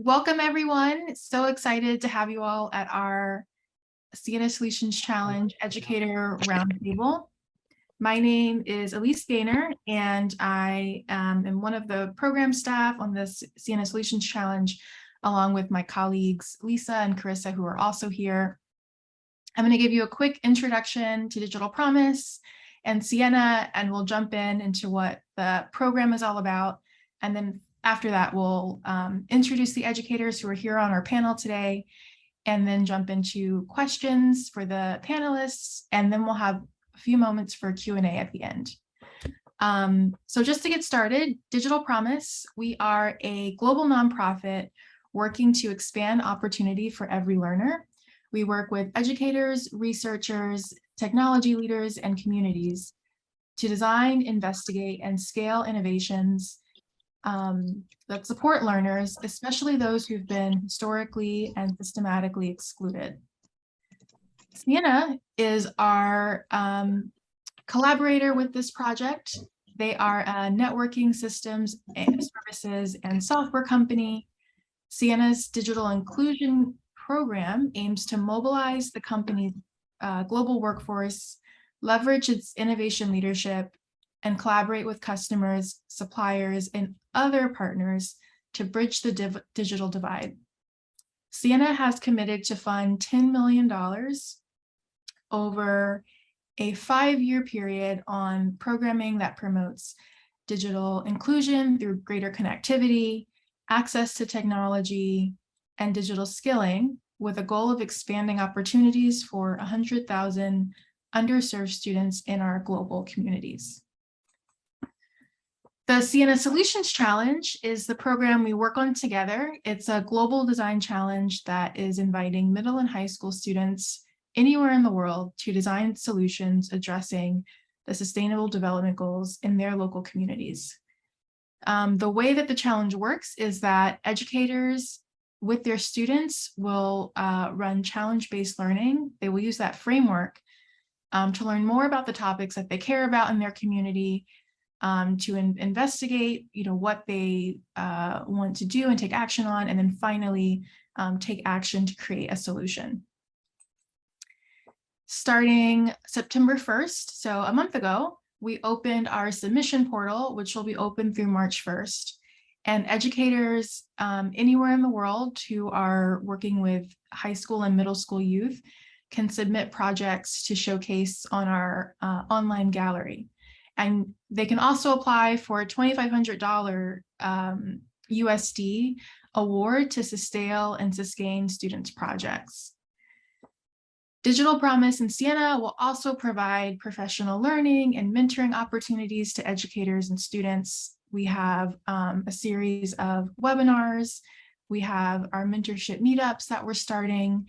Welcome everyone. So excited to have you all at our Ciena Solutions Challenge Educator Roundtable. My name is Elise Gaynor, and I am one of the program staff on this Ciena Solutions Challenge, along with my colleagues Lisa and Carissa, who are also here. I'm going to give you a quick introduction to Digital Promise and Ciena, and we'll jump into what the program is all about. And then after that, we'll introduce the educators who are here on our panel today, and then jump into questions for the panelists, and then we'll have a few moments for Q&A at the end. So just to get started, Digital Promise, we are a global nonprofit working to expand opportunity for every learner. We work with educators, researchers, technology leaders, and communities to design, investigate, and scale innovations that support learners, especially those who've been historically and systematically excluded. Ciena is our collaborator with this project. They are a networking systems and services and software company. Ciena's digital inclusion program aims to mobilize the company's global workforce, leverage its innovation leadership, and collaborate with customers, suppliers, and other partners to bridge the digital divide. Ciena has committed to fund $10 million over a 5-year period on programming that promotes digital inclusion through greater connectivity, access to technology, and digital skilling, with a goal of expanding opportunities for 100,000 underserved students in our global communities. The Ciena Solutions Challenge is the program we work on together. It's a global design challenge that is inviting middle and high school students anywhere in the world to design solutions addressing the Sustainable Development Goals in their local communities. The way that the challenge works is that educators with their students will run challenge-based learning. They will use that framework to learn more about the topics that they care about in their community, to investigate, what they want to do and take action on, and then finally take action to create a solution. Starting September 1st, so a month ago, we opened our submission portal, which will be open through March 1st. And educators anywhere in the world who are working with high school and middle school youth can submit projects to showcase on our online gallery. And they can also apply for a $2,500 USD award to sustain students' projects. Digital Promise and Ciena will also provide professional learning and mentoring opportunities to educators and students. We have a series of webinars. We have our mentorship meetups that we're starting.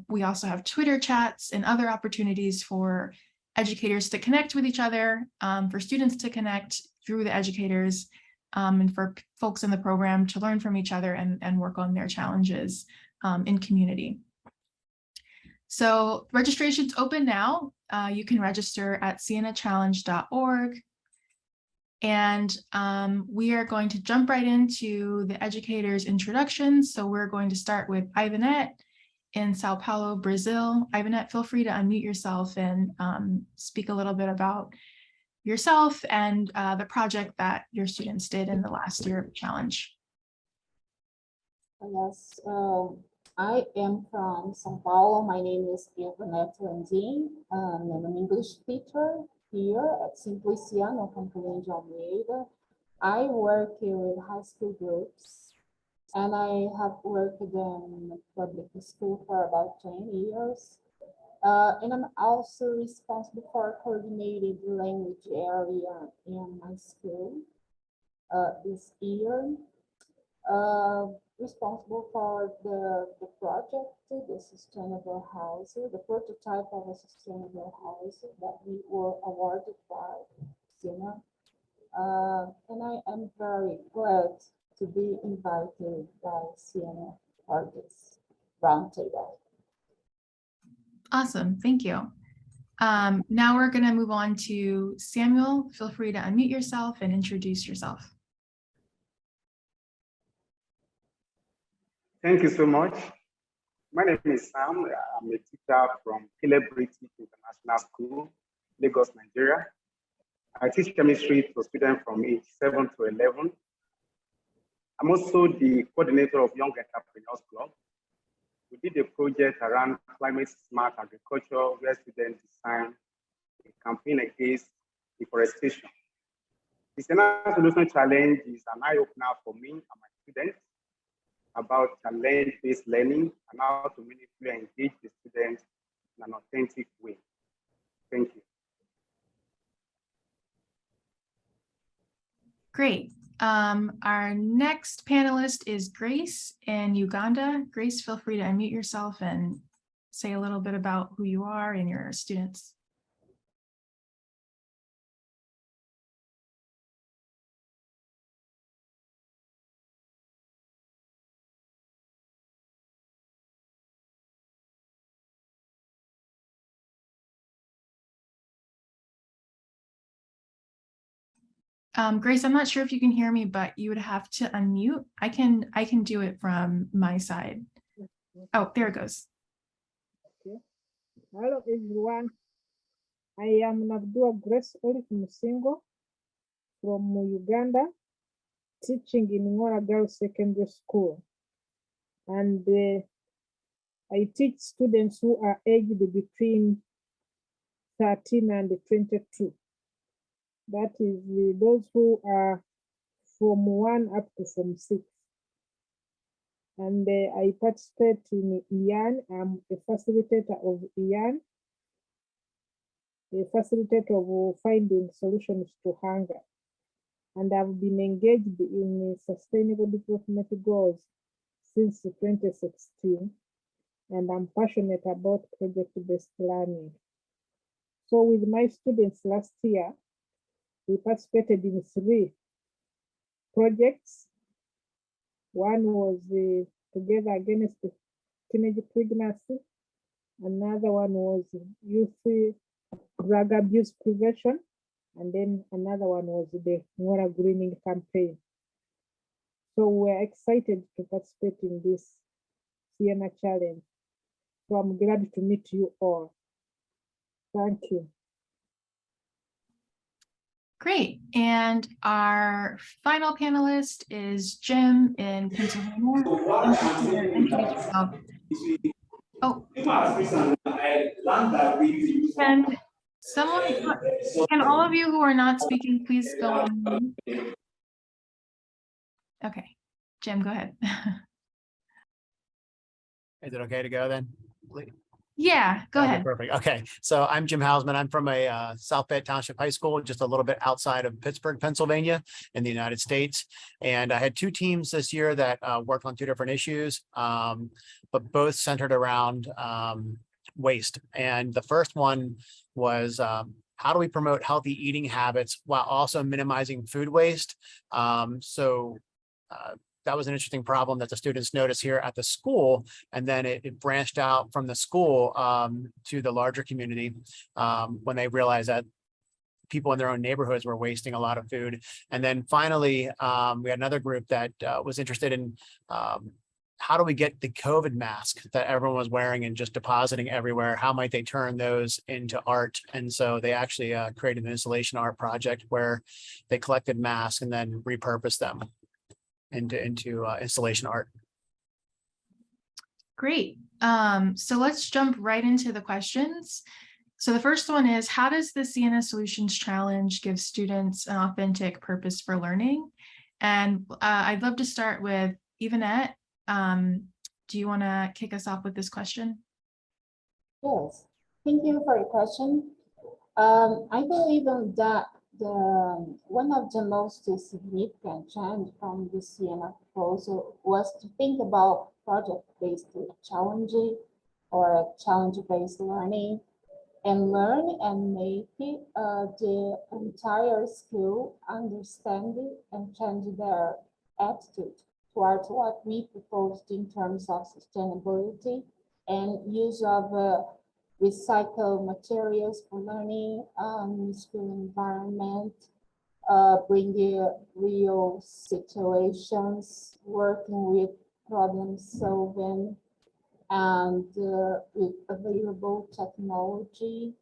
We also have Twitter chats and other opportunities for educators to connect with each other, for students to connect through the educators, and for folks in the program to learn from each other and work on their challenges in community. So registration's open now. You can register at cienachallenge.org. And we are going to jump right into the educators' introductions. So we're going to start with Ivanette in Sao Paulo, Brazil. Ivanette, feel free to unmute yourself and speak a little bit about yourself and the project that your students did in the last year of the challenge. Yes, I am from São Paulo. My name is Ivanette Landim. I'm an English teacher here at Simply Ciena Company de Almeida. I work with high school groups, and I have worked in public school for about 10 years. And I'm also responsible for coordinating the language area in my school this year. Responsible for the project, the sustainable house, the prototype of a sustainable house that we were awarded by Ciena. And I am very glad to be invited by Ciena for this roundtable. Awesome, thank you. Now we're going to move on to Samuel. Feel free to unmute yourself and introduce yourself. Thank you so much. My name is Sam. I'm a teacher from Caleb British International School, Lagos, Nigeria. I teach chemistry to students from age 7 to 11. I'm also the coordinator of Young Entrepreneurs Club. We did a project around climate smart agriculture where students designed a campaign against deforestation. The Ciena Solutions Challenge is an eye-opener for me and my students about challenge-based learning and how to meaningfully engage the students in an authentic way. Thank you. Great. Our next panelist is Grace in Uganda. Grace, feel free to unmute yourself and say a little bit about who you are and your students. Grace, I'm not sure if you can hear me, but you would have to unmute. I can do it from my side. Oh, there it goes. Okay. Hello everyone. I am Nabdua Grace Olive Musingo from Uganda, teaching in Ngora Girls Secondary School. And I teach students who are aged between 13 and 22. That is those who are from 1 up to from 6. And I participate in IAN. I'm a facilitator of IAN, a facilitator of finding solutions to hunger. And I've been engaged in sustainable development goals since 2016. And I'm passionate about project-based learning. So with my students last year, we participated in 3 projects. One was Together Against Teenage Pregnancy. Another one was Youth Drug Abuse Prevention. And then another one was the Ngora Greening Campaign. So we're excited to participate in this Ciena Challenge. So I'm glad to meet you all. Thank you. Great. And our final panelist is Jim in Pennsylvania. Introduce yourself. Oh. Can all of you who are not speaking, please go on mute? Okay. Jim, go ahead. Is it okay to go then? Yeah, go Okay, ahead. perfect. Okay, so I'm Jim Hausman. I'm from a South Fayette Township High School, just a little bit outside of Pittsburgh, Pennsylvania, in the United States. And I had 2 teams this year that worked on 2 different issues, but both centered around waste. And the first one was how do we promote healthy eating habits while also minimizing food waste? That was an interesting problem that the students noticed here at the school, and then it branched out from the school to the larger community when they realized that people in their own neighborhoods were wasting a lot of food. And then finally, we had another group that was interested in how do we get the COVID mask that everyone was wearing and just depositing everywhere? How might they turn those into art? And so they actually created an installation art project where they collected masks and then repurposed them into installation art. Great. So let's jump right into the questions. So the first one is, how does the Ciena Solutions Challenge give students an authentic purpose for learning? And I'd love to start with Yvonette. Do you want to kick us off with this question? Yes, thank you for your question. I believe that one of the most significant change from the Ciena proposal was to think about project-based challenge or challenge-based learning and learn and make it, the entire school understand it and change their attitude towards what we proposed in terms of sustainability and use of recycled materials for learning, school environment, bring real situations, working with problem solving, and with available technology,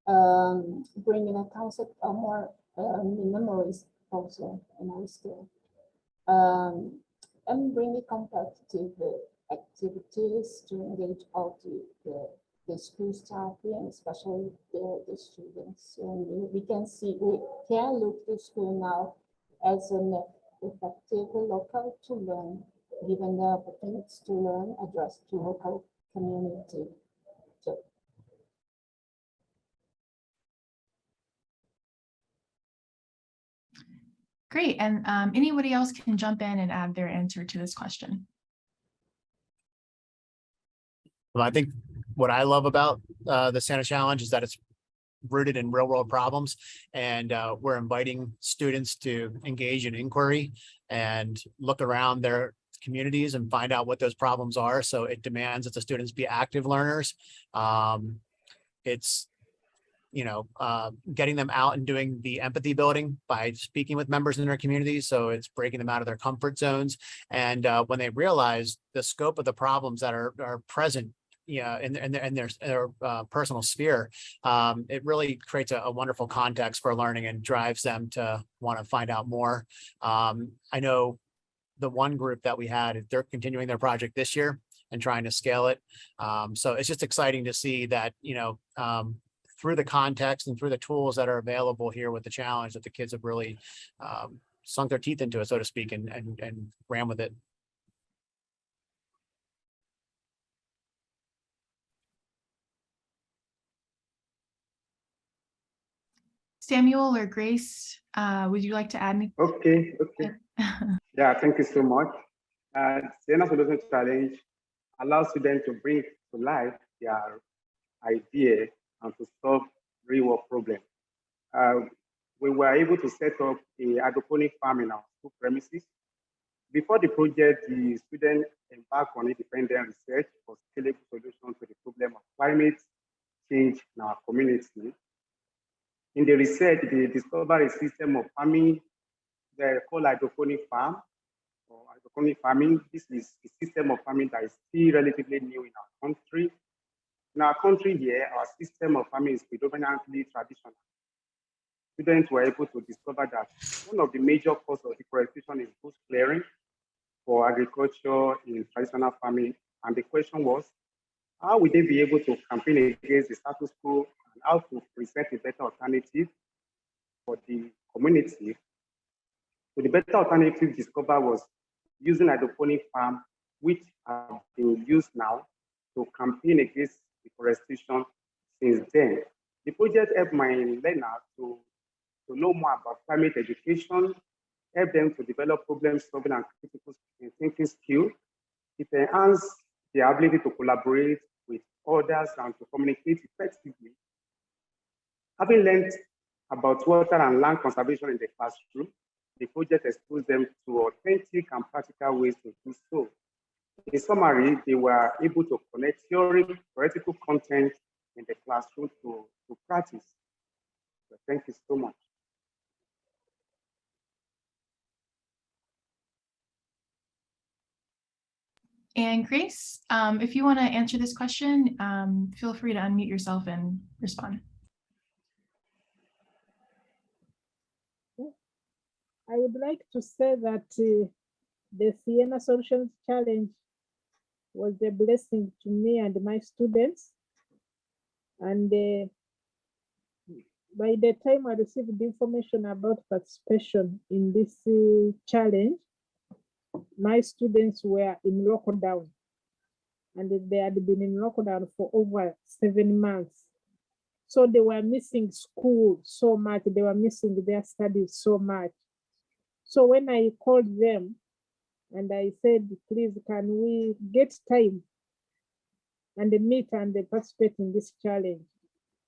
bringing a concept of more memories also in our school, and bringing competitive activities to engage all the school staff and especially the students. And we can look to school now as an effective local to learn, given the opportunities to learn addressed to local community. So, Great. And anybody else can jump in and add their answer to this question. Well, I think what I love about the Ciena Challenge is that it's rooted in real world problems, and we're inviting students to engage in inquiry and look around their communities and find out what those problems are. So it demands that the students be active learners. It's getting them out and doing the empathy building by speaking with members in their communities. So it's breaking them out of their comfort zones. And when they realize the scope of the problems that are present in their personal sphere, it really creates a wonderful context for learning and drives them to want to find out more. I know the one group that we had, they're continuing their project this year and trying to scale it. So it's just exciting to see that, through the context and through the tools that are available here with the challenge, that the kids have really sunk their teeth into it, so to speak, and ran with it. Samuel or Grace, would you like to add anything? Okay. Yeah, thank you so much. Ciena Solutions Challenge allows students to bring to life their idea and to solve real-world problems. We were able to set up a hydroponic farm in our school premises. Before the project, the students embarked on independent research for scalable solutions to the problem of climate change in our community. In the research, they discovered a system of farming they call hydroponic farm or hydroponic farming. This is a system of farming that is still relatively new in our country. In our country here, our system of farming is predominantly traditional. Students were able to discover that one of the major causes of deforestation is bush clearing for agriculture in traditional farming. And the question was, how would they be able to campaign against the status quo and how to present a better alternative for the community? So the better alternative discovered was using hydroponic farm, which have been used now to campaign against deforestation since then. The project helped my learners to know more about climate education, help them to develop problem solving and critical thinking skills. It enhanced their ability to collaborate with others and to communicate effectively. Having learned about water and land conservation in the classroom, the project exposed them to authentic and practical ways to do so. In summary, they were able to connect theoretical content in the classroom to practice. So thank you so much. And Grace, if you want to answer this question, feel free to unmute yourself and respond. I would like to say that the Ciena Solutions Challenge was a blessing to me and my students. And by the time I received the information about participation in this challenge, my students were in lockdown, and they had been in lockdown for over 7 months. So they were missing school so much, they were missing their studies so much. So when I called them and I said, please, can we get time and meet and participate in this challenge?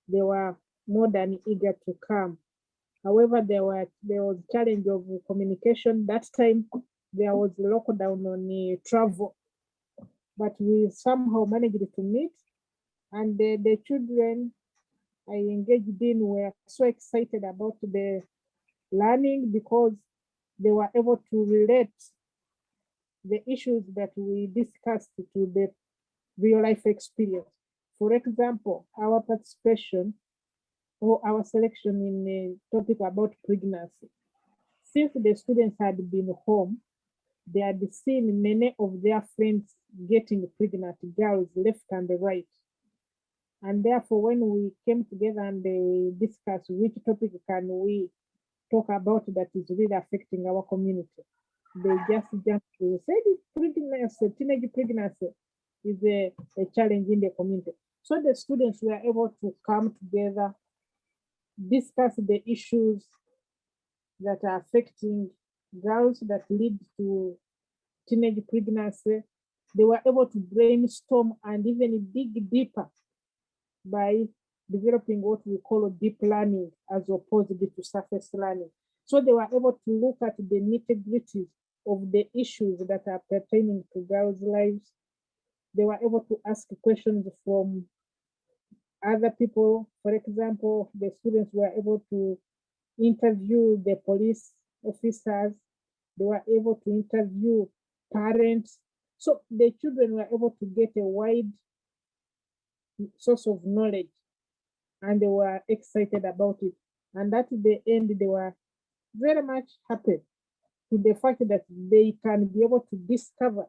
They were more than eager to come. However, there was challenge of communication. That time there was lockdown on travel, but we somehow managed to meet, and the children I engaged in were so excited about the learning because they were able to relate the issues that we discussed to the real life experience. For example, our participation or our selection in a topic about pregnancy. Since the students had been home, they had seen many of their friends getting pregnant, girls left and right. And therefore, when we came together and they discussed which topic can we talk about that is really affecting our community, they just jumped to say pregnancy, teenage pregnancy is a challenge in the community. So the students were able to come together, discuss the issues that are affecting girls that lead to teenage pregnancy. They were able to brainstorm and even dig deeper by developing what we call deep learning as opposed to surface learning. So they were able to look at the nitty-gritty of the issues that are pertaining to girls' lives. They were able to ask questions from other people. For example, the students were able to interview the police officers. They were able to interview parents. So the children were able to get a wide source of knowledge and they were excited about it. And at the end, they were very much happy with the fact that they can be able to discover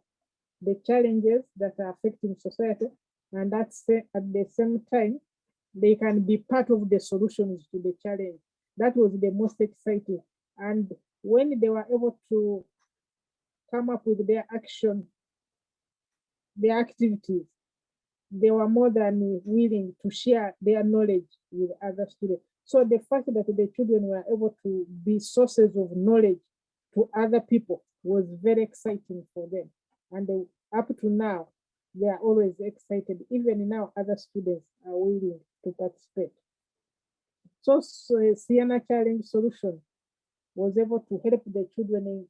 the challenges that are affecting society. And that's at the same time, they can be part of the solutions to the challenge. That was the most exciting. And when they were able to come up with their action, their activities, they were more than willing to share their knowledge with other students. So the fact that the children were able to be sources of knowledge to other people was very exciting for them. And they, up to now, they are always excited. Even now, other students are willing to participate. So Ciena Challenge Solution was able to help the children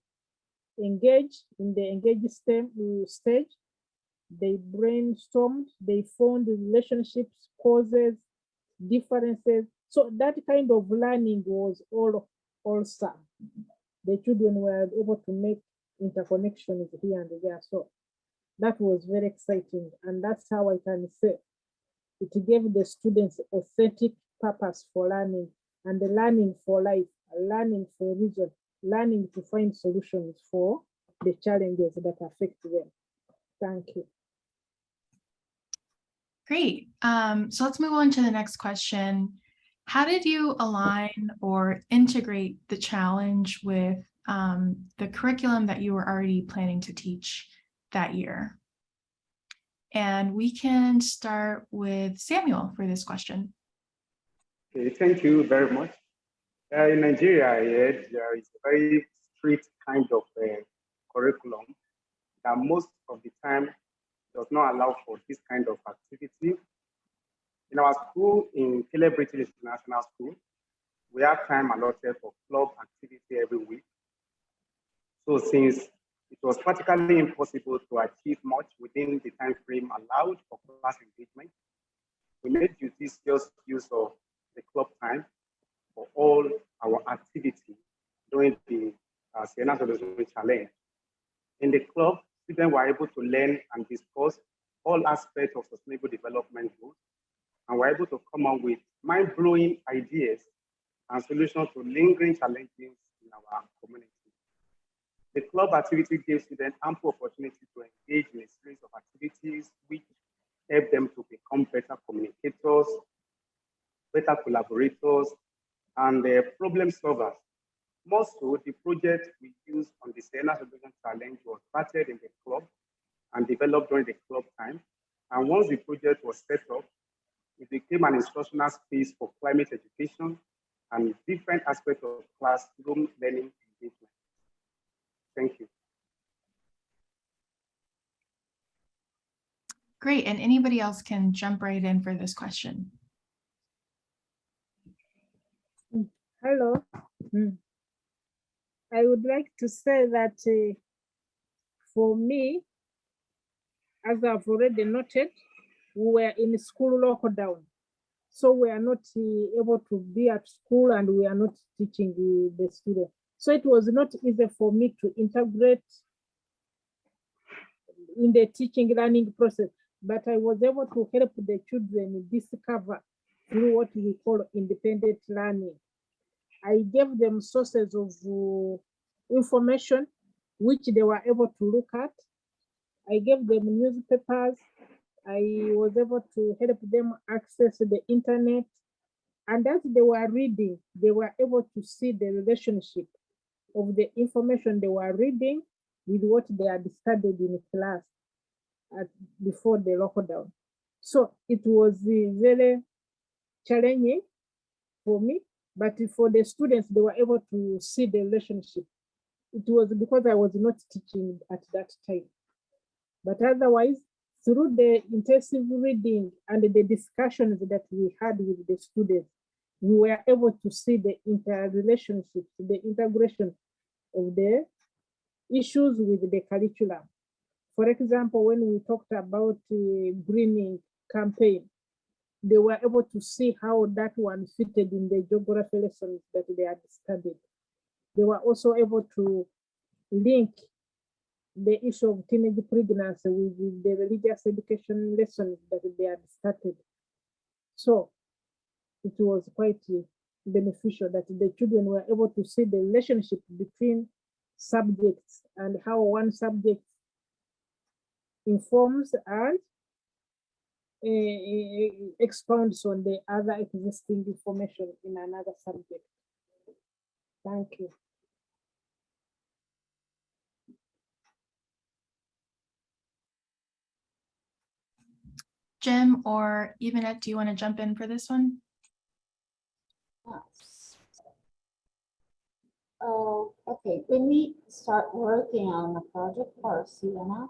engage in the engaged stage. They brainstormed, they found relationships, causes, differences. So that kind of learning was all awesome. The children were able to make interconnections here and there. So that was very exciting. And that's how I can say it gave the students authentic purpose for learning and the learning for life, learning for a reason, learning to find solutions for the challenges that affect them. Thank you. Great. So let's move on to the next question. How did you align or integrate the challenge with the curriculum that you were already planning to teach that year? And we can start with Samuel for this question. Okay, thank you very much. In Nigeria, there is a very strict kind of curriculum that most of the time does not allow for this kind of activity. In our school, in Caleb British International School, we have time allotted for club activity every week. So since it was practically impossible to achieve much within the time frame allowed for class engagement, we made judicious use of the club time for all our activity during the Ciena Solutions Challenge. In the club, students were able to learn and discuss all aspects of sustainable development goals and were able to come up with mind-blowing ideas and solutions to lingering challenges in our community. The club activity gave students ample opportunity to engage in a series of activities which help them to become better communicators, better collaborators, and problem solvers. More so, the project we used on the Ciena Solutions Challenge was started in the club and developed during the club time. And once the project was set up, it became an instructional space for climate education and different aspects of classroom learning engagement. Thank you. Great, and anybody else can jump right in for this question. Hello. I would like to say that for me, as I've already noted, we were in school lockdown. So we are not able to be at school and we are not teaching the students. So it was not easy for me to integrate in the teaching learning process, but I was able to help the children discover through what we call independent learning. I gave them sources of information which they were able to look at. I gave them newspapers. I was able to help them access the internet. And as they were reading, they were able to see the relationship of the information they were reading with what they had studied in class before the lockdown. So it was very challenging for me, but for the students, they were able to see the relationship. It was because I was not teaching at that time. But otherwise, through the intensive reading and the discussions that we had with the students, we were able to see the interrelationships, the integration of the issues with the curriculum. For example, when we talked about greening campaign, they were able to see how that one fitted in the geography lessons that they had studied. They were also able to link the issue of teenage pregnancy with the religious education lessons that they had started. So it was quite beneficial that the children were able to see the relationship between subjects and how one subject informs and expounds on the other existing information in another subject. Thank you. Jim or Evanet, do you want to jump in for this one? Yes. Oh, okay. When we start working on a project for Ciena,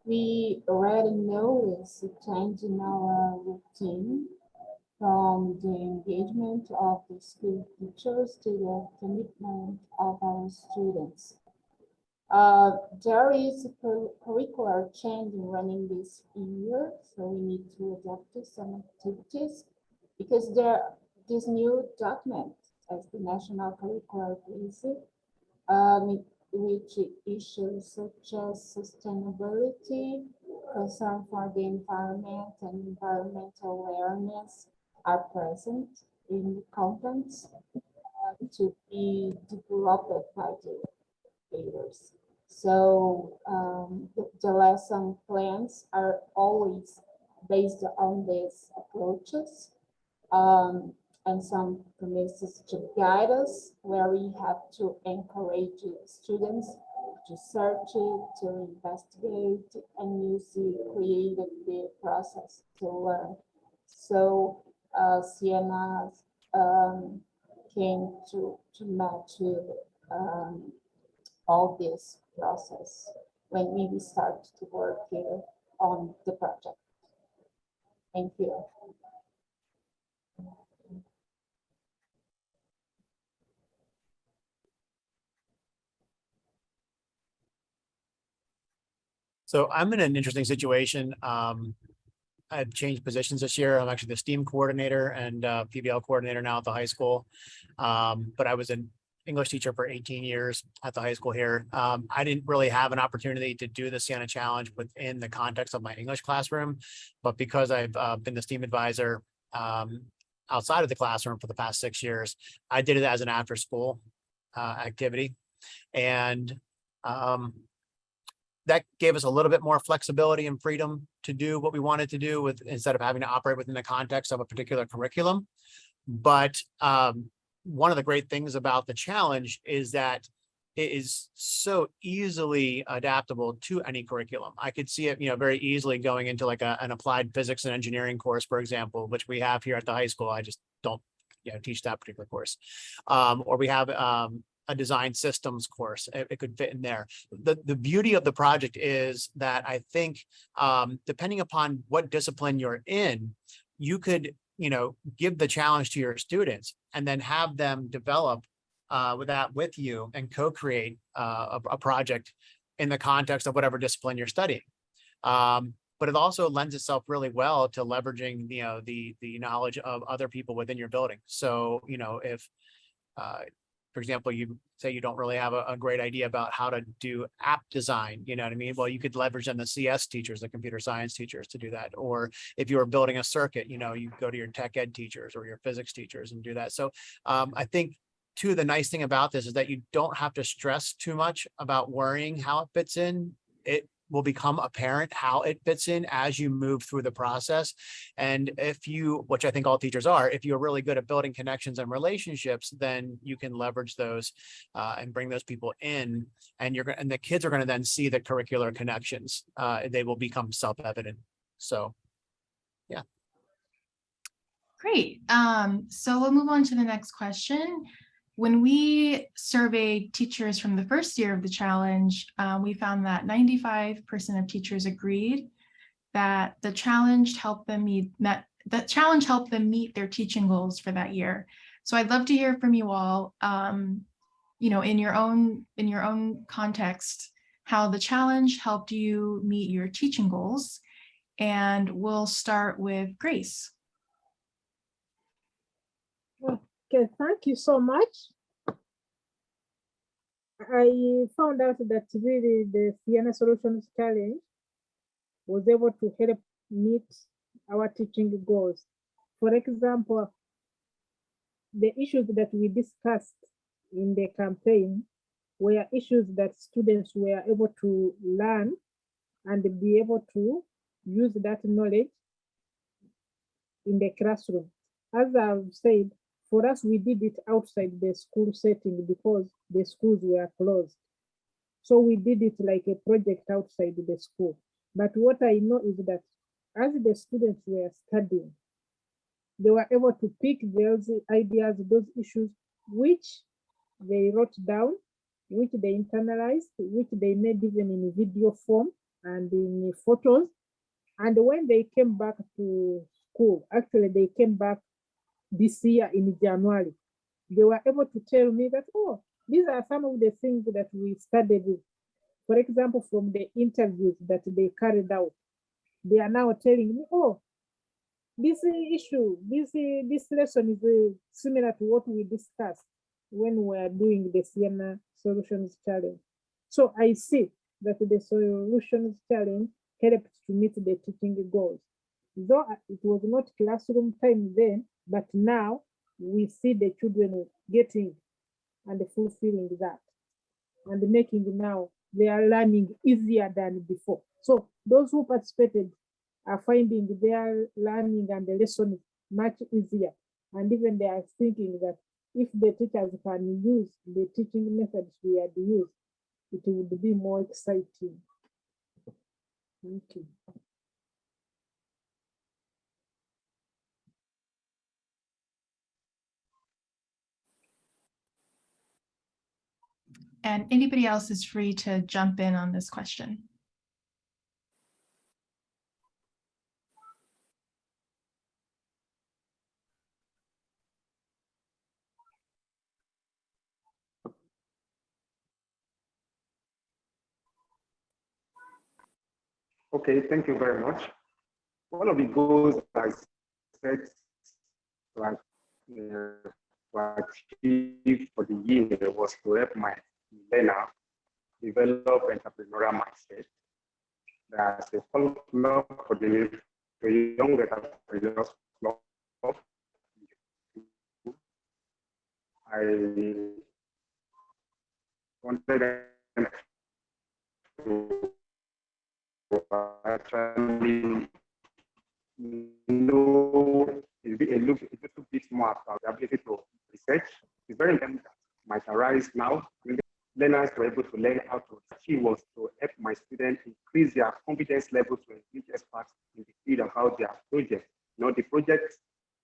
we already notice a change in our routine from the engagement of the school teachers to the commitment of our students. There is a curricular change in running this year, so we need to adapt to some activities because this new document as the National Curricular Policy, which issues such as sustainability, concern for the environment, and environmental awareness are present in the contents to be developed by the educators. So the lesson plans are always based on these approaches and some premises to guide us, where we have to encourage students to search it, to investigate, and use the creative process to learn. So Ciena came to match all this process when we start to work here on the project. Thank you. So I'm in an interesting situation. I've changed positions this year. I'm actually the STEAM coordinator and PBL coordinator now at the high school. But I was an English teacher for 18 years at the high school here. I didn't really have an opportunity to do the Ciena Challenge within the context of my English classroom, but because I've been the STEAM advisor outside of the classroom for the past 6 years, I did it as an after school activity. And that gave us a little bit more flexibility and freedom to do what we wanted to do instead of having to operate within the context of a particular curriculum. But one of the great things about the challenge is that it is so easily adaptable to any curriculum. I could see it, very easily going into like an applied physics and engineering course, for example, which we have here at the high school. I just don't, teach that particular course. Or we have a design systems course. It could fit in there. The beauty of the project is that I think, depending upon what discipline you're in, you could, give the challenge to your students and then have them develop with you and co-create a project in the context of whatever discipline you're studying. But it also lends itself really well to leveraging, the knowledge of other people within your building. So, if for example, you say you don't really have a great idea about how to do app design, you know what I mean? Well, you could leverage on the CS teachers, the computer science teachers to do that. Or if you were building a circuit, you know, you go to your tech ed teachers or your physics teachers and do that. So I think too, the nice thing about this is that you don't have to stress too much about worrying how it fits in. It will become apparent how it fits in as you move through the process. And if you, which I think all teachers are, if you're really good at building connections and relationships, then you can leverage those and bring those people in, and and the kids are going to then see the curricular connections. They will become self-evident. So, yeah. Great. So we'll move on to the next question. When we surveyed teachers from the first year of the challenge, we found that 95% of teachers agreed that the challenge helped them meet their teaching goals for that year. So I'd love to hear from you all, you know, in your own context, how the challenge helped you meet your teaching goals. And we'll start with Grace. Okay, thank you so much. I found out that really the Ciena Solutions Challenge was able to help meet our teaching goals. For example, the issues that we discussed in the campaign were issues that students were able to learn and be able to use that knowledge in the classroom. As I've said, for us, we did it outside the school setting because the schools were closed. So we did it like a project outside the school. But what I know is that as the students were studying, they were able to pick those ideas, those issues, which they wrote down, which they internalized, which they made even in video form and in photos. And when they came back to school, actually they came back this year in January, they were able to tell me that, oh, these are some of the things that we studied. For example, from the interviews that they carried out, they are now telling me, oh, this issue, this lesson is similar to what we discussed when we are doing the Ciena Solutions Challenge. So I see that the Solutions Challenge helped to meet the teaching goals. Though it was not classroom time then, but now we see the children getting and fulfilling that and making now their learning easier than before. So those who participated are finding their learning and the lesson much easier. And even they are thinking that if the teachers can use the teaching methods we had used, it would be more exciting. Thank you. And anybody else is free to jump in on this question. Okay, thank you very much. One of the goals I set to achieve for the year was to help my learner develop entrepreneurial mindset. There's a follow-up for the young entrepreneurs club. I wanted them to actually know a little bit more about the ability to research. It's very important that might arise now. Learners were able to learn how to. Key was to help my students increase their confidence level to engage experts in the field about their project. You know, the project,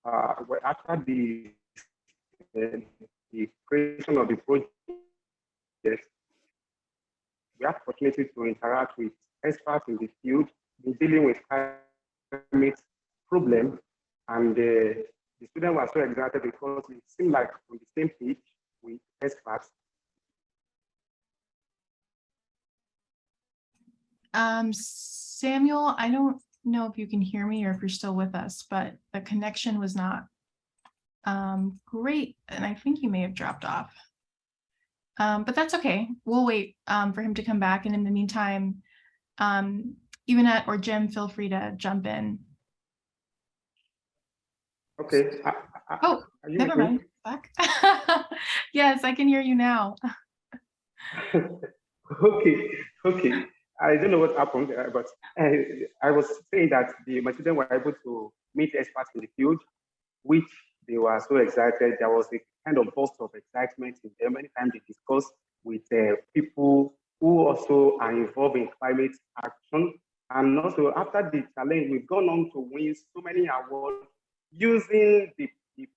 after the creation of the project, we have the opportunity to interact with experts in the field in dealing with climate problem, and the students were so excited because it seemed like on the same page with experts. Samuel, I don't know if you can hear me or if you're still with us, but the connection was not great, and I think you may have dropped off. but that's okay. We'll wait for him to come back. And in the meantime, Evanet or Jim, feel free to jump in. Okay. Oh, are you never with me? mind. Back. Yes, I can hear you now. Okay. I don't know what happened, but I was saying that my children were able to meet experts in the field, which they were so excited. There was a kind of burst of excitement in them anytime they discuss with people who also are involved in climate action. And also after the challenge, we've gone on to win so many awards using the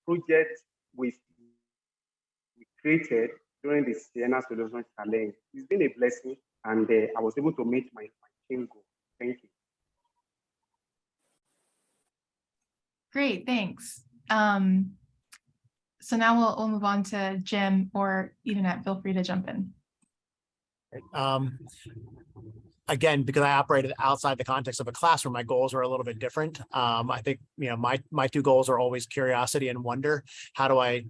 project we created during the Ciena Solutions challenge. It's been a blessing, and I was able to meet my team goal. Thank you. Great, thanks. So now we'll move on to Jim or Evanet. Feel free to jump in. Again, because I operated outside the context of a classroom, my goals were a little bit different. I think, my two goals are always curiosity and wonder. How do I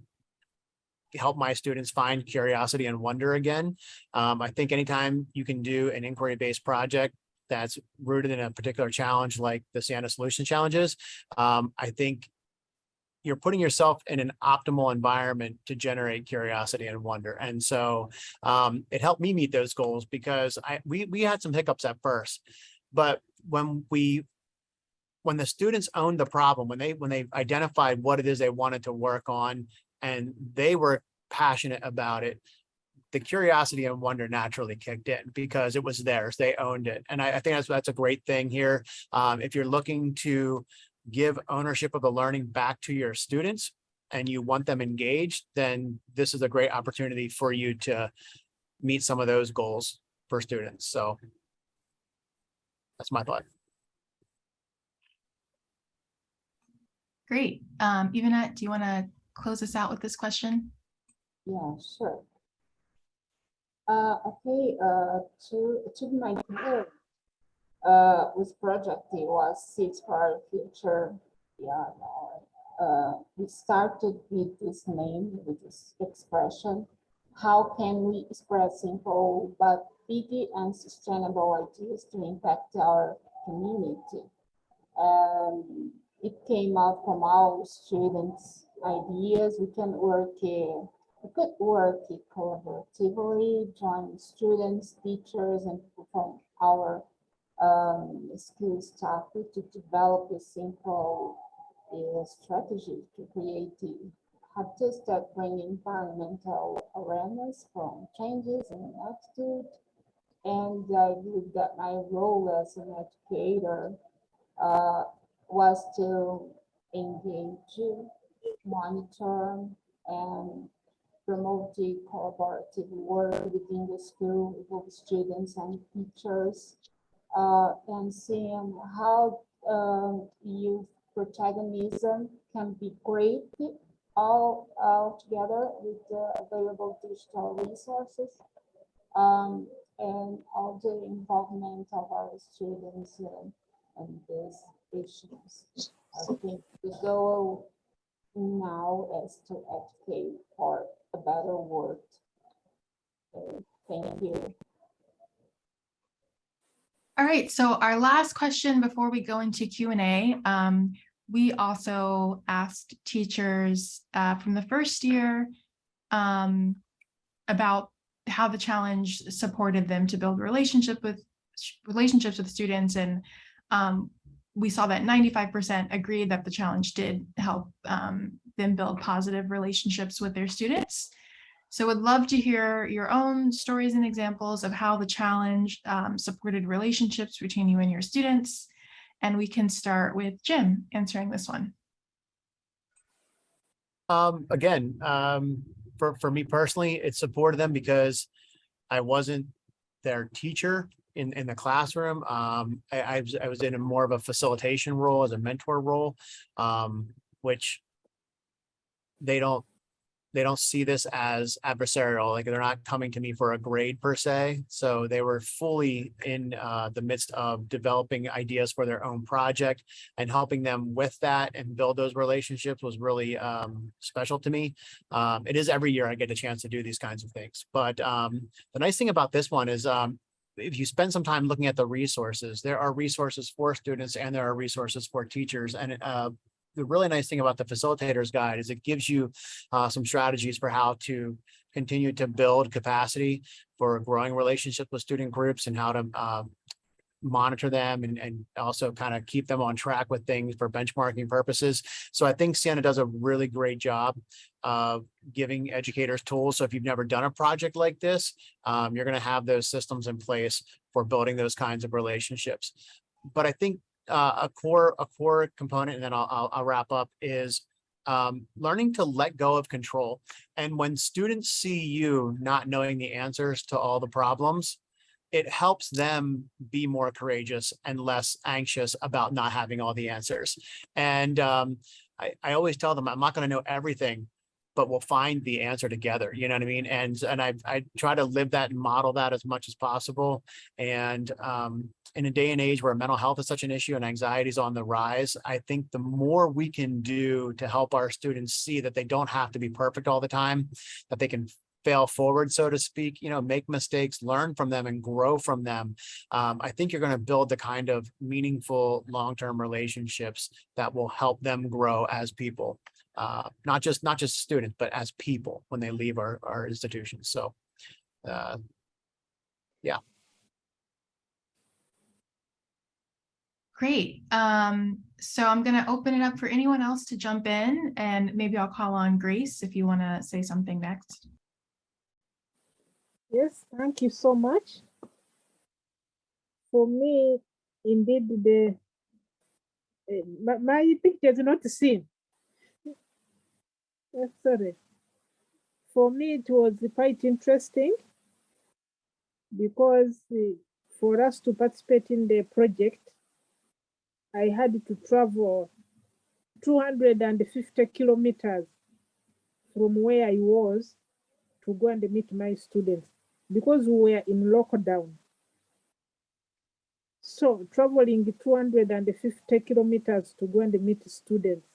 help my students find curiosity and wonder again? I think anytime you can do an inquiry-based project that's rooted in a particular challenge like the Ciena Solutions challenges, I think you're putting yourself in an optimal environment to generate curiosity and wonder. And so it helped me meet those goals because we had some hiccups at first, but when the students owned the problem, when they identified what it is they wanted to work on and they were passionate about it, the curiosity and wonder naturally kicked in because it was theirs, they owned it. And I think that's a great thing here. If you're looking to give ownership of the learning back to your students and you want them engaged, then this is a great opportunity for you to meet some of those goals for students. So that's my thought. Great. Evanet, do you want to close us out with this question? Yeah, sure. Okay, to my goal with project, it was Seeds for Our Future. Yeah, we started with this name, with this expression. How can we express simple but big and sustainable ideas to impact our community? It came out from our students' ideas. We could work collaboratively, join students, teachers, and people from our school staff to develop a simple strategy to create habits that bring environmental awareness from changes in attitude. And I believe that my role as an educator was to engage, monitor, and promote the collaborative work within the school with students and teachers, and seeing how youth protagonism can be great all together with the available digital resources, and all the involvement of our students and these issues. I think the goal now is to advocate for a better world. Thank you. All right, so our last question before we go into Q&A, we also asked teachers from the first year about how the challenge supported them to build relationships with students, and we saw that 95% agreed that the challenge did help them build positive relationships with their students. So would love to hear your own stories and examples of how the challenge supported relationships between you and your students. And we can start with Jim answering this one. Again, for me personally, it supported them because I wasn't their teacher in the classroom. I was in a more of a facilitation role, as a mentor role, which they don't they don't see this as adversarial, like they're not coming to me for a grade per se. So they were fully in the midst of developing ideas for their own project, and helping them with that and build those relationships was really special to me. It is every year I get a chance to do these kinds of things. But the nice thing about this one is if you spend some time looking at the resources, there are resources for students and there are resources for teachers. And the really nice thing about the facilitator's guide is it gives you some strategies for how to continue to build capacity for growing relationships with student groups, and how to monitor them and also kind of keep them on track with things for benchmarking purposes. So I think Ciena does a really great job of giving educators tools. So if you've never done a project like this, you're going to have those systems in place for building those kinds of relationships. But I think a core component, and then I'll wrap up, is learning to let go of control. And when students see you not knowing the answers to all the problems, it helps them be more courageous and less anxious about not having all the answers. And I always tell them, I'm not going to know everything, but we'll find the answer together. You know what I mean? And I try to live that and model that as much as possible. And in a day and age where mental health is such an issue and anxiety is on the rise, I think the more we can do to help our students see that they don't have to be perfect all the time, that they can fail forward, so to speak, make mistakes, learn from them and grow from them. I think you're going to build the kind of meaningful long-term relationships that will help them grow as people, not just students, but as people when they leave our institutions. So, yeah. Great. So I'm going to open it up for anyone else to jump in, and maybe I'll call on Grace if you want to say something next. Yes, thank you so much. For me, indeed, my picture is not seen. Sorry. For me, it was quite interesting because for us to participate in the project, I had to travel 250 kilometers from where I was to go and meet my students because we were in lockdown. So traveling 250 kilometers to go and meet students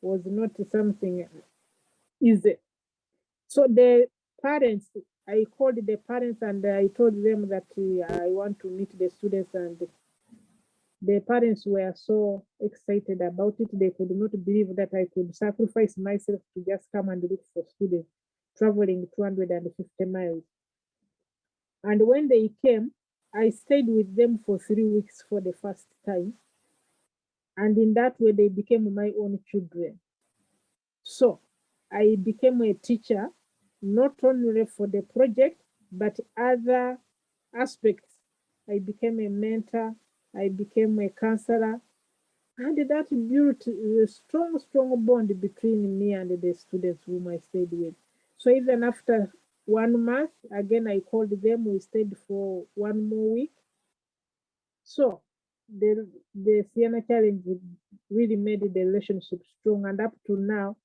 was not something easy. So the parents, I called the parents and I told them that I want to meet the students, and the parents were so excited about it. They could not believe that I could sacrifice myself to just come and look for students traveling 250 miles. And when they came, I stayed with them for 3 weeks for the first time. And in that way, they became my own children. So I became a teacher, not only for the project, but other aspects. I became a mentor, I became a counselor, and that built a strong bond between me and the students whom I stayed with. So even after 1 month, again, I called them, we stayed for 1 more week. So the Ciena Challenge really made the relationship strong, and up to now,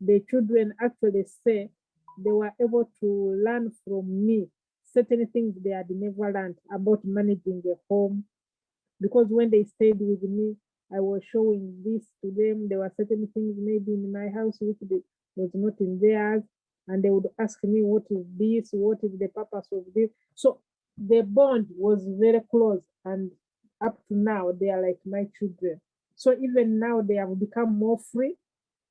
the children actually say they were able to learn from me certain things they had never learned about managing a home. Because when they stayed with me, I was showing this to them. There were certain things maybe in my house which was not in theirs. And they would ask me, what is this? What is the purpose of this? So the bond was very close. And up to now, they are like my children. So even now, they have become more free.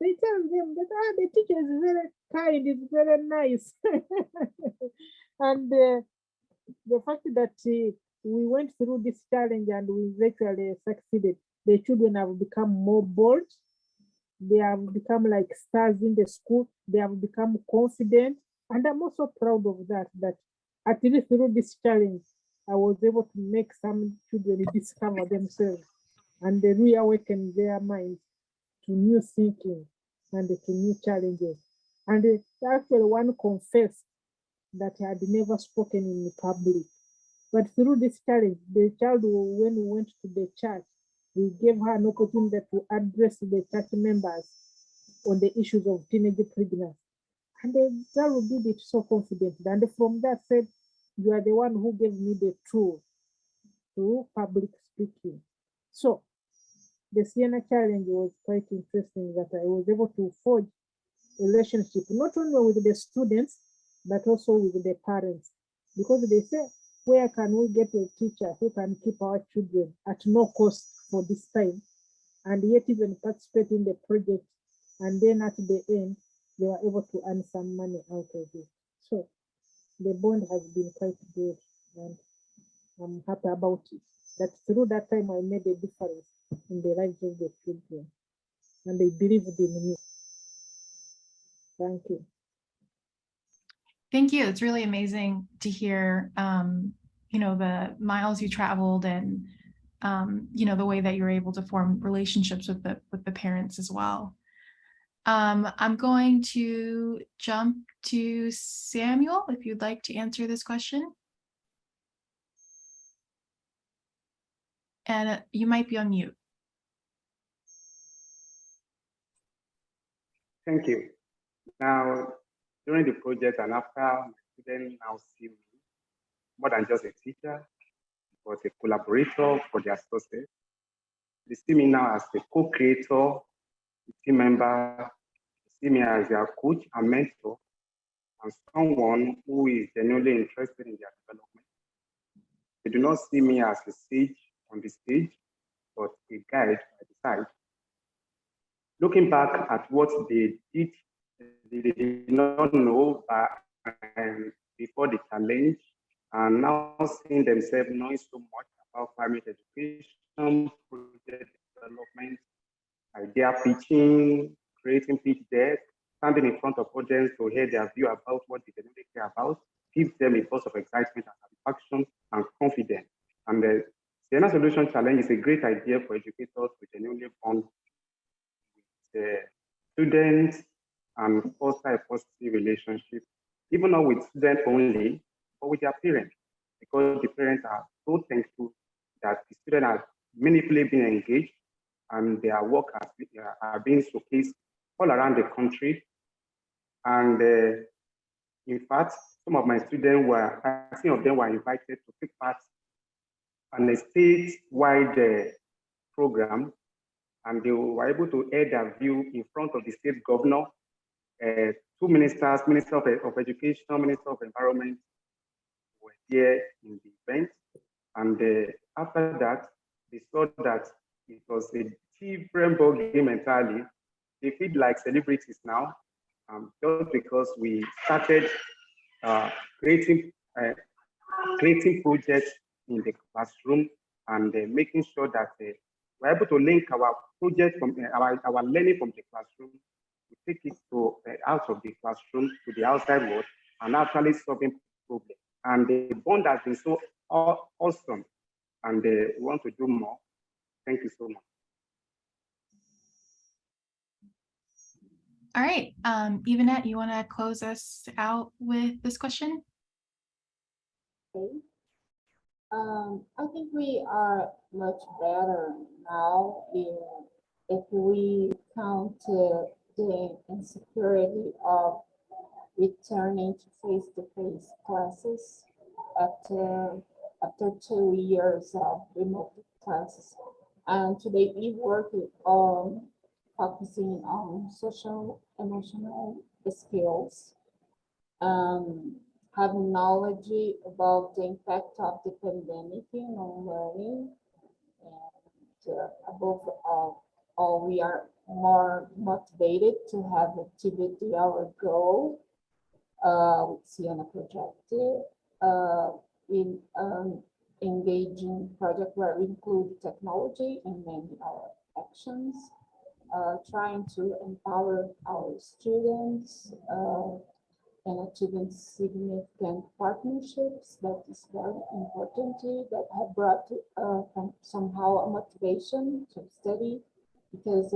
They tell them that the teacher is very kind, is very nice. And the fact that we went through this challenge and we actually succeeded, the children have become more bold. They have become like stars in the school. They have become confident. And I'm also proud of that, that at least through this challenge, I was able to make some children discover themselves and they reawaken their minds to new thinking and to new challenges. And actually one confessed that he had never spoken in public. But through this challenge, the child, when we went to the church, we gave her an opportunity to address the church members on the issues of teenage pregnancy. And the girl did it so confidently. And from that said, you are the one who gave me the tool to public speaking. So the Ciena challenge was quite interesting that I was able to forge a relationship, not only with the students, but also with the parents. Because they say, where can we get a teacher who can keep our children at no cost for this time, and yet even participate in the project, and then at the end, they were able to earn some money out of it. So the bond has been quite good, and I'm happy about it. That through that time, I made a difference in the lives of the children, and they believed in me. Thank you. Thank you. It's really amazing to hear, the miles you traveled and, the way that you're able to form relationships with the parents as well. I'm going to jump to Samuel, if you'd like to answer this question. And you might be on mute. Thank you. Now, during the project and after, my students now see me more than just a teacher, but a collaborator for their success. They see me now as a co-creator, a team member, they see me as their coach and mentor, and someone who is genuinely interested in their development. They do not see me as a sage on the stage, but a guide by the side. Looking back at what they did not know before the challenge, and now seeing themselves knowing so much about primary education, project development, idea pitching, creating pitch deck, standing in front of audience to hear their view about what they genuinely care about, gives them a burst of excitement and satisfaction and confidence. And the Ciena Solutions Challenge is a great idea for educators to genuinely bond with the students and foster a positive relationship, even not with students only, but with their parents, because the parents are so thankful that the students are meaningfully being engaged and their work are being showcased all around the country. And in fact, some of my students some of them were invited to take part in a statewide program, and they were able to air their view in front of the state governor, two ministers, Minister of Education, Minister of Environment, were there in the event. And after that, they saw that it was a different ball game entirely. They feel like celebrities now, just because we started creating projects in the classroom and making sure that we're able to link our project from our learning from the classroom, we take it to out of the classroom to the outside world and actually solving problems. And the bond has been so awesome, and we want to do more. Thank you so much. All right, Yvonette, you want to close us out with this question? Okay. I think we are much better now if we count the insecurity of returning to face-to-face classes after 2 years of remote classes. And today we work on focusing on social emotional skills, have knowledge about the impact of the pandemic on learning, and above all, we are more motivated to have activity our goal with Ciena project in engaging project where we include technology in many our actions, trying to empower our students and achieving significant partnerships. That is very important that have brought somehow a motivation to study, because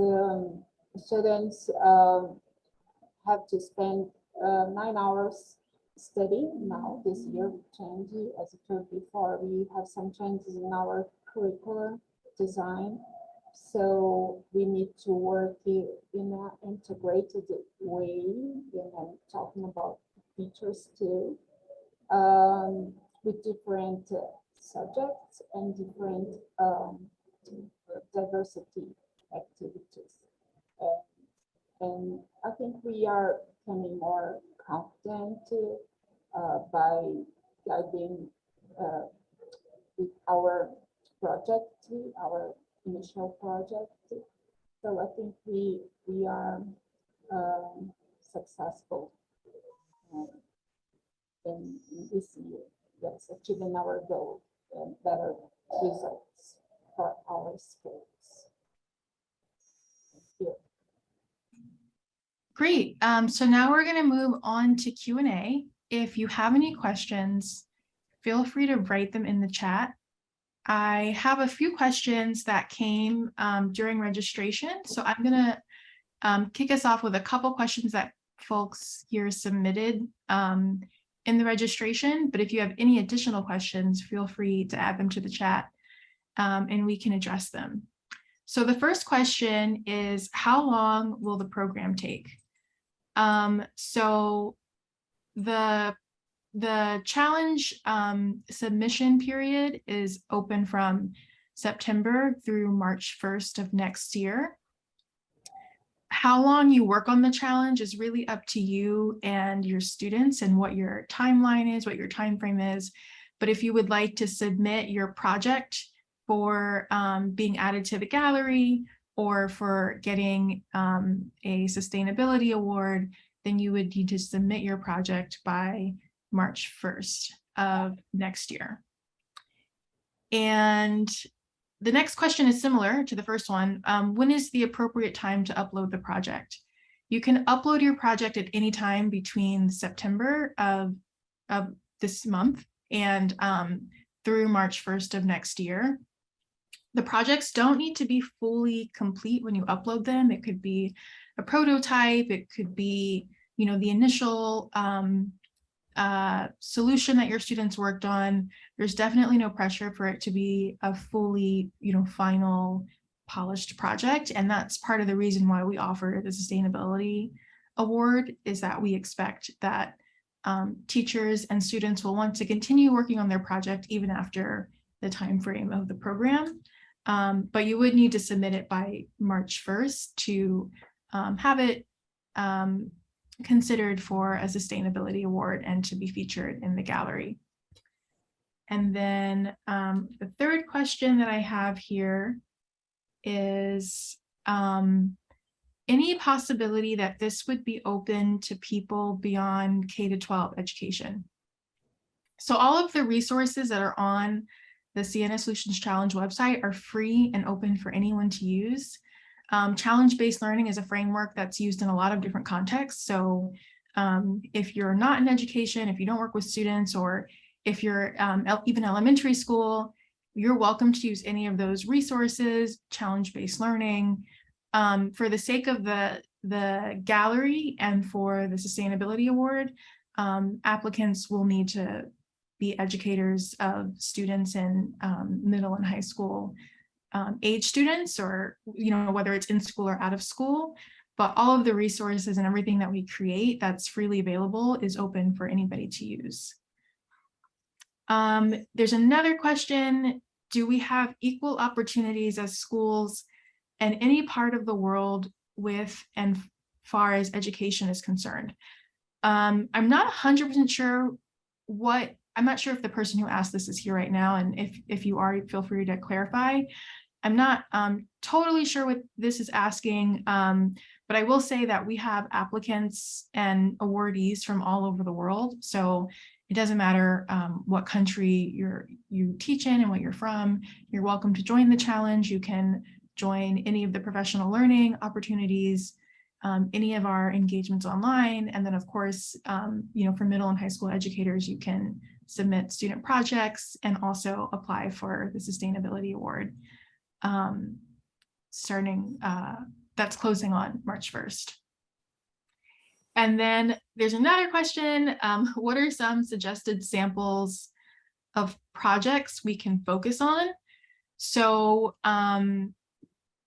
students have to spend 9 hours study now. This year we changed, as I told before, we have some changes in our curriculum design, So we need to work in an integrated way, talking about features too, with different subjects and different diversity activities. And I think we are becoming more confident by guiding with our project, our initial project. So I think we are successful in this year. Yes, achieving our goal and better results for our schools. Thank you. Great. So now we're going to move on to Q&A. If you have any questions, feel free to write them in the chat. I have a few questions that came during registration. So I'm going to kick us off with a couple questions that folks here submitted in the registration. But if you have any additional questions, feel free to add them to the chat and we can address them. So the first question is, how long will the program take? So the challenge submission period is open from September through March 1st of next year. How long you work on the challenge is really up to you and your students and what your timeline is, what your time frame is. But if you would like to submit your project for being added to the gallery or for getting a sustainability award, then you would need to submit your project by March 1st of next year. And the next question is similar to the first one. When is the appropriate time to upload the project? You can upload your project at any time between September of this month and through March 1st of next year. The projects don't need to be fully complete when you upload them. It could be a prototype, it could be, you know, the initial solution that your students worked on. There's definitely no pressure for it to be a fully, you know, final polished project. And that's part of the reason why we offer the Sustainability Award, is that we expect that teachers and students will want to continue working on their project even after the time frame of the program. But you would need to submit it by March 1st to have it considered for a sustainability award and to be featured in the gallery. And then the third question that I have here is any possibility that this would be open to people beyond K-12 education? So all of the resources that are on the Ciena Solutions Challenge website are free and open for anyone to use. Challenge-based learning is a framework that's used in a lot of different contexts. So if you're not in education, if you don't work with students, or if you're even elementary school, you're welcome to use any of those resources, challenge-based learning. For the sake of the gallery and for the Sustainability Award, applicants will need to be educators of students in middle and high school age students, or, you know, whether it's in school or out of school. But all of the resources and everything that we create that's freely available is open for anybody to use. There's another question. Do we have equal opportunities as schools in any part of the world with and far as education is concerned? I'm not 100% sure what, I'm not sure if the person who asked this is here right now, and if you are, feel free to clarify. I'm not totally sure what this is asking, but I will say that we have applicants and awardees from all over the world. So it doesn't matter what country you teach in and what you're from. You're welcome to join the challenge. You can join any of the professional learning opportunities, any of our engagements online. And then of course, you know, for middle and high school educators, you can submit student projects and also apply for the Sustainability Award. That's closing on March 1st. And then there's another question. What are some suggested samples of projects we can focus on? So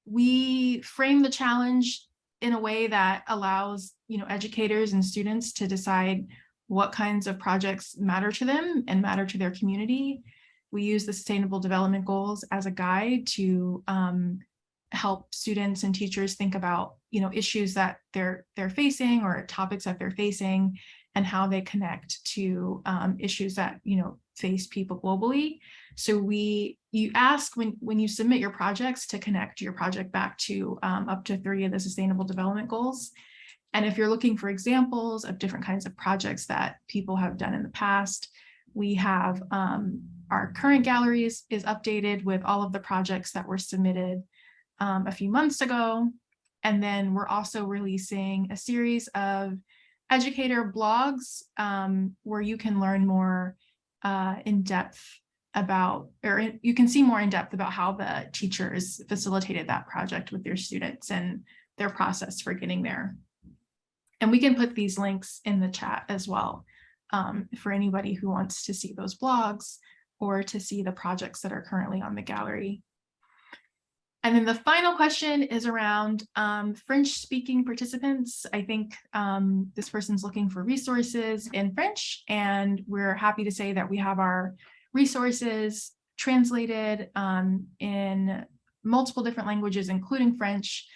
we frame the challenge in a way that allows, educators and students to decide what kinds of projects matter to them and matter to their community. We use the Sustainable Development Goals as a guide to help students and teachers think about, issues that they're facing or topics that they're facing and how they connect to issues that, face people globally. So you ask when you submit your projects to connect your project back to up to 3 of the Sustainable Development Goals. And if you're looking for examples of different kinds of projects that people have done in the past, we have our current gallery is updated with all of the projects that were submitted a few months ago. And then we're also releasing a series of educator blogs where you can learn more in depth about, or you can see more in depth about how the teachers facilitated that project with their students and their process for getting there. And we can put these links in the chat as well for anybody who wants to see those blogs or to see the projects that are currently on the gallery. And then the final question is around French-speaking participants. I think this person's looking for resources in French, and we're happy to say that we have our resources translated in multiple different languages, including French.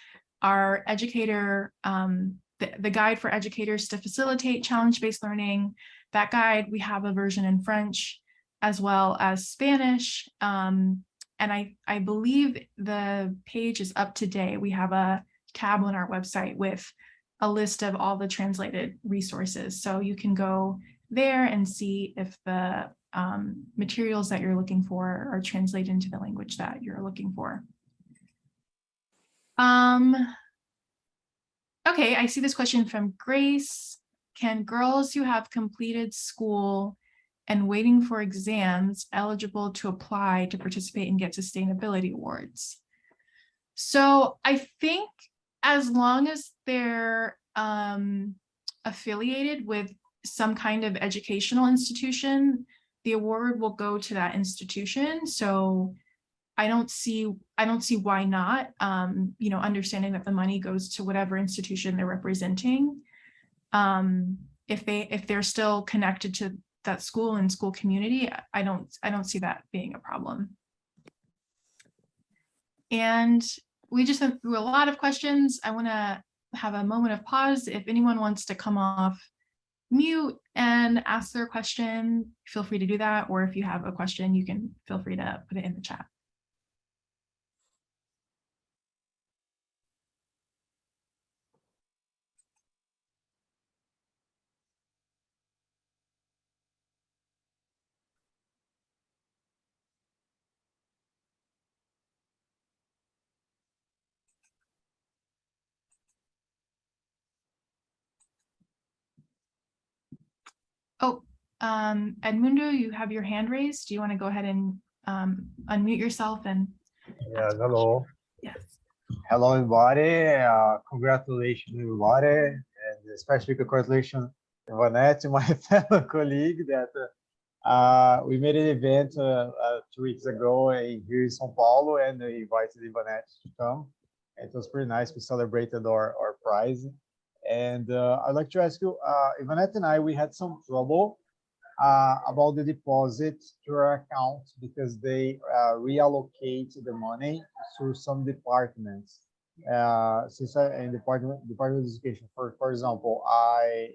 Our educator, the guide for educators to facilitate challenge-based learning, that guide, we have a version in French as well as Spanish. And I believe the page is up to date. We have a tab on our website with a list of all the translated resources. So you can go there and see if the materials that you're looking for are translated into the language that you're looking for. Okay, I see this question from Grace. Can girls who have completed school and waiting for exams eligible to apply to participate and get sustainability awards? So I think as long as they're affiliated with some kind of educational institution, the award will go to that institution. So I don't see why not, understanding that the money goes to whatever institution they're representing. If they're still connected to that school and school community, I don't see that being a problem. And we just went through a lot of questions. I want to have a moment of pause. If anyone wants to come off mute and ask their question, feel free to do that. Or if you have a question, you can feel free to put it in the chat. Oh, Edmundo, you have your hand raised. Do you want to go ahead and unmute yourself and? Yes, hello. Yes. Hello, everybody. Congratulations, everybody. And especially congratulations, Vanette, my fellow colleague, that we made an event 2 weeks ago here in São Paulo, and we invited Vanette to come. It was pretty nice. We celebrated our prize. And I'd like to ask you, Ivanette and I, we had some trouble about the deposit to our account because they reallocate the money through some departments. Since in Department of Education, for example,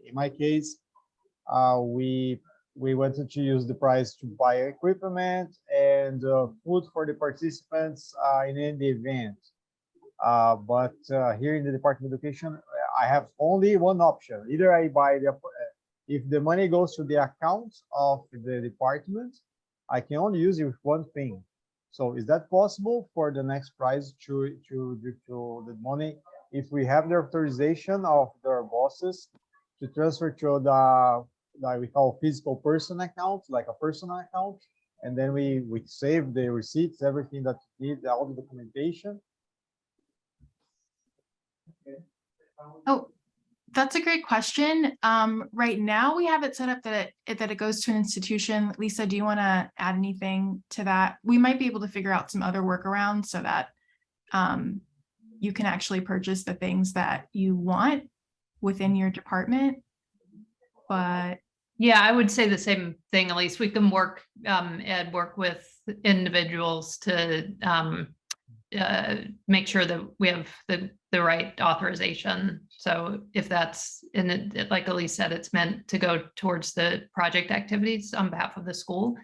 in my case, we wanted to use the prize to buy equipment and food for the participants in the event. But here in the Department of Education, I have only one option. Either I buy if the money goes to the account of the department, I can only use it with one thing. So is that possible for the next prize to the money, if we have the authorization of their bosses to transfer to the, like we call physical person account, like a personal account, and then we save the receipts, everything that we need, all the documentation? Oh, that's a great question. Right now we have it set up that it goes to an institution. Lisa, do you want to add anything to that? We might be able to figure out some other workarounds so that you can actually purchase the things that you want within your department. But Yeah, I would say the same thing. At least we can work, Ed, work with individuals to make sure that we have the right authorization. So if that's, and it, like Elise said, it's meant to go towards the project activities on behalf of the school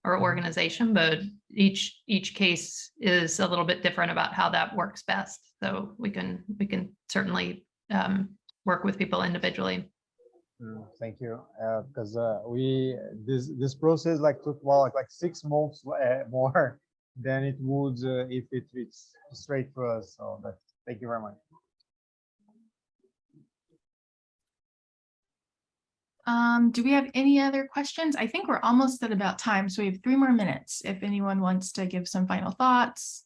or organization, but each case is a little bit different about how that works best. So we can certainly work with people individually. Thank you, because this process like took like 6 months more than it would if it's straight for us. So thank you very much. do we have any other questions? I think we're almost at about time, so we have 3 more minutes if anyone wants to give some final thoughts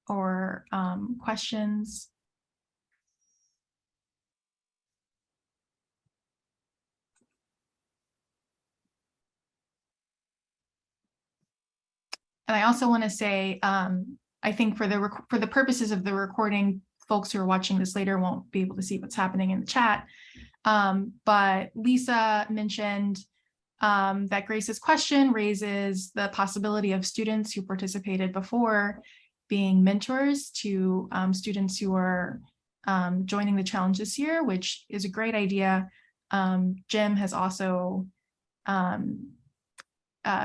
or questions. And I also want to say, I think for the purposes of the recording, folks who are watching this later won't be able to see what's happening in the chat. But Lisa mentioned that Grace's question raises the possibility of students who participated before being mentors to students who are joining the challenge this year, which is a great idea. Jim has also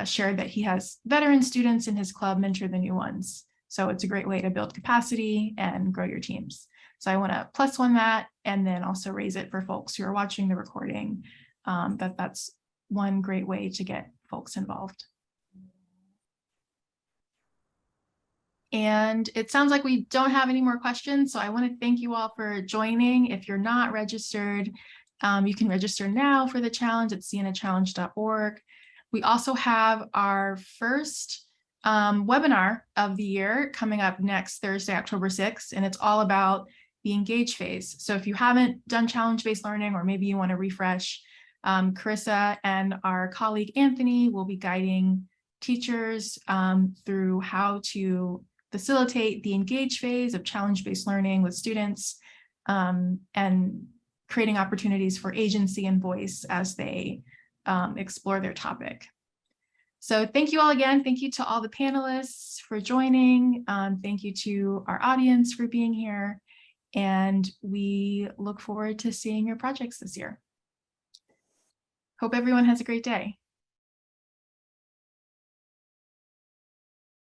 shared that he has veteran students in his club mentor the new ones. So it's a great way to build capacity and grow your teams. So I want to +1 that, and then also raise it for folks who are watching the recording, that's one great way to get folks involved. And it sounds like we don't have any more questions. So I want to thank you all for joining. If you're not registered, you can register now for the challenge at cienachallenge.org. We also have our first webinar of the year coming up next Thursday, October 6th, and it's all about the engage phase. So if you haven't done challenge-based learning, or maybe you want to refresh, Carissa and our colleague Anthony will be guiding teachers through how to facilitate the engage phase of challenge-based learning with students, and creating opportunities for agency and voice as they explore their topic. So thank you all again. Thank you to all the panelists for joining. Thank you to our audience for being here. And we look forward to seeing your projects this year. Hope everyone has a great day.